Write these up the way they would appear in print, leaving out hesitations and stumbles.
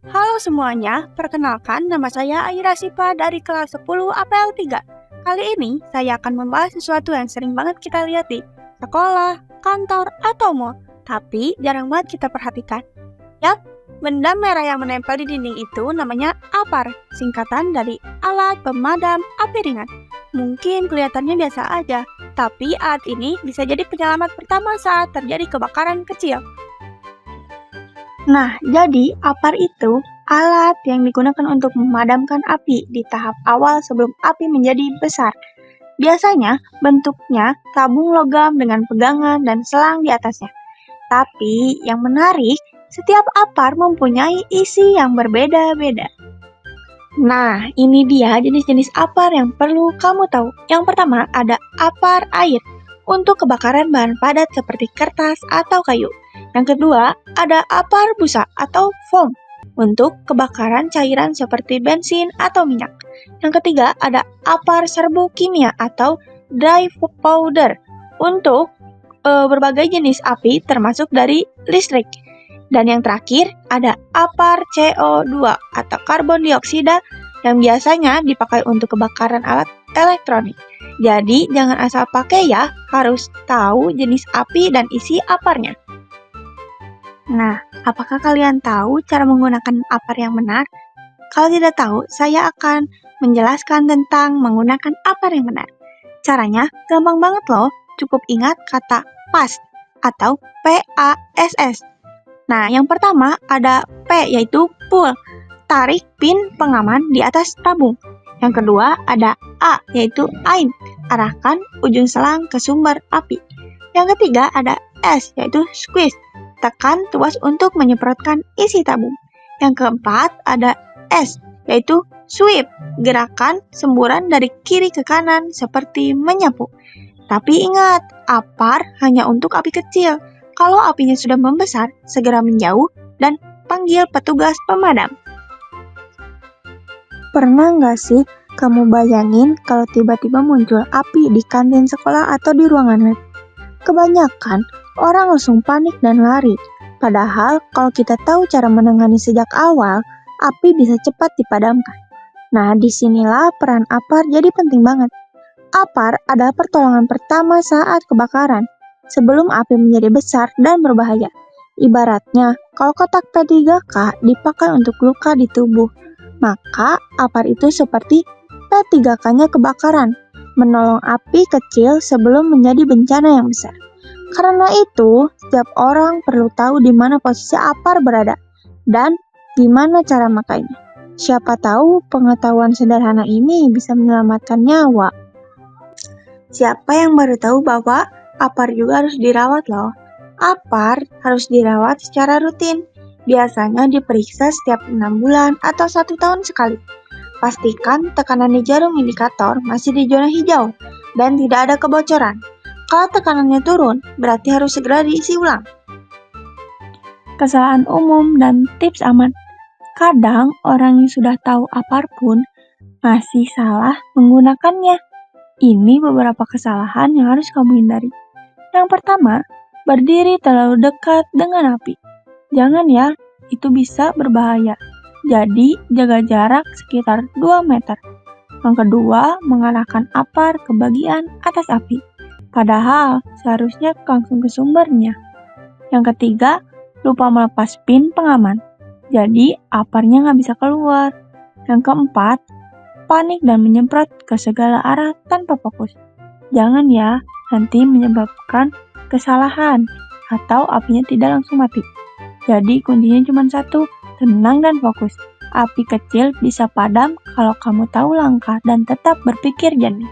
Halo semuanya, perkenalkan nama saya Aira Sipa dari kelas 10 APL 3. Kali ini saya akan membahas sesuatu yang sering banget kita lihat di sekolah, kantor, atau mall, tapi jarang banget kita perhatikan. Yap, benda merah yang menempel di dinding itu namanya APAR, singkatan dari alat pemadam api ringan. Mungkin kelihatannya biasa aja, tapi alat ini bisa jadi penyelamat pertama saat terjadi kebakaran kecil. Nah, jadi APAR itu alat yang digunakan untuk memadamkan api di tahap awal sebelum api menjadi besar. Biasanya bentuknya tabung logam dengan pegangan dan selang di atasnya. Tapi yang menarik, setiap APAR mempunyai isi yang berbeda-beda. Nah, ini dia jenis-jenis APAR yang perlu kamu tahu. Yang pertama ada APAR air untuk kebakaran bahan padat seperti kertas atau kayu. Yang kedua ada APAR busa atau foam untuk kebakaran cairan seperti bensin atau minyak. Yang ketiga ada APAR serbu kimia atau dry powder untuk berbagai jenis api termasuk dari listrik. Dan yang terakhir ada APAR CO2 atau karbon dioksida yang biasanya dipakai untuk kebakaran alat elektronik. Jadi jangan asal pakai ya, harus tahu jenis api dan isi APAR-nya. Nah, apakah kalian tahu cara menggunakan APAR yang benar? Kalau tidak tahu, saya akan menjelaskan tentang menggunakan APAR yang benar. Caranya gampang banget loh, cukup ingat kata PAS atau PASS. Nah, yang pertama ada P yaitu pull, tarik pin pengaman di atas tabung. Yang kedua ada A yaitu aim, arahkan ujung selang ke sumber api. Yang ketiga ada S yaitu squeeze, tekan tuas untuk menyemprotkan isi tabung. Yang keempat ada S yaitu sweep, gerakan semburan dari kiri ke kanan seperti menyapu. Tapi ingat, APAR hanya untuk api kecil. Kalau apinya sudah membesar, segera menjauh dan panggil petugas pemadam. Pernah nggak sih kamu bayangin kalau tiba-tiba muncul api di kantin sekolah atau di ruangan web? Kebanyakan orang langsung panik dan lari. Padahal kalau kita tahu cara menangani sejak awal, api bisa cepat dipadamkan. Nah, disinilah peran APAR jadi penting banget. APAR adalah pertolongan pertama saat kebakaran, sebelum api menjadi besar dan berbahaya. Ibaratnya, kalau kotak P3K dipakai untuk luka di tubuh, maka APAR itu seperti P3K-nya kebakaran, menolong api kecil sebelum menjadi bencana yang besar. Karena itu, setiap orang perlu tahu di mana posisi APAR berada dan gimana cara makainya. Siapa tahu pengetahuan sederhana ini bisa menyelamatkan nyawa. Siapa yang baru tahu bahwa APAR juga harus dirawat loh. APAR harus dirawat secara rutin. Biasanya diperiksa setiap 6 bulan atau 1 tahun sekali. Pastikan tekanan di jarum indikator masih di zona hijau dan tidak ada kebocoran. Kalau tekanannya turun, berarti harus segera diisi ulang. Kesalahan umum dan tips aman. Kadang orang yang sudah tahu APAR pun masih salah menggunakannya. Ini beberapa kesalahan yang harus kamu hindari. Yang pertama, berdiri terlalu dekat dengan api. Jangan ya, itu bisa berbahaya. Jadi, jaga jarak sekitar 2 meter. Yang kedua, mengarahkan APAR ke bagian atas api. Padahal, seharusnya langsung ke sumbernya. Yang ketiga, lupa melepas pin pengaman. Jadi, APAR-nya nggak bisa keluar. Yang keempat, panik dan menyemprot ke segala arah tanpa fokus. Jangan ya, nanti menyebabkan kesalahan atau apinya tidak langsung mati. Jadi kuncinya cuma satu, tenang dan fokus. Api kecil bisa padam kalau kamu tahu langkah dan tetap berpikir jernih.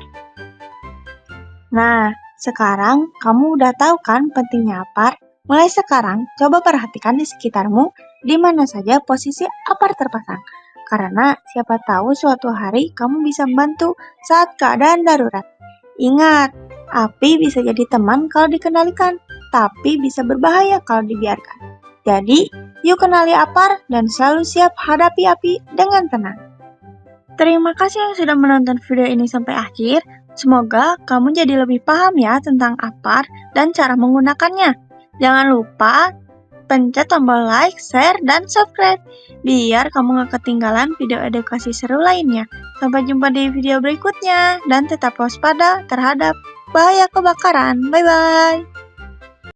Nah, sekarang kamu udah tahu kan pentingnya APAR? Mulai sekarang, coba perhatikan di sekitarmu di mana saja posisi APAR terpasang. Karena siapa tahu suatu hari kamu bisa membantu saat keadaan darurat. Ingat, api bisa jadi teman kalau dikendalikan, tapi bisa berbahaya kalau dibiarkan. Jadi, yuk kenali APAR dan selalu siap hadapi api dengan tenang. Terima kasih yang sudah menonton video ini sampai akhir. Semoga kamu jadi lebih paham ya tentang APAR dan cara menggunakannya. Jangan lupa Pencet tombol like, share, dan subscribe biar kamu gak ketinggalan video edukasi seru lainnya. Sampai jumpa di video berikutnya dan tetap waspada terhadap bahaya kebakaran. Bye-bye.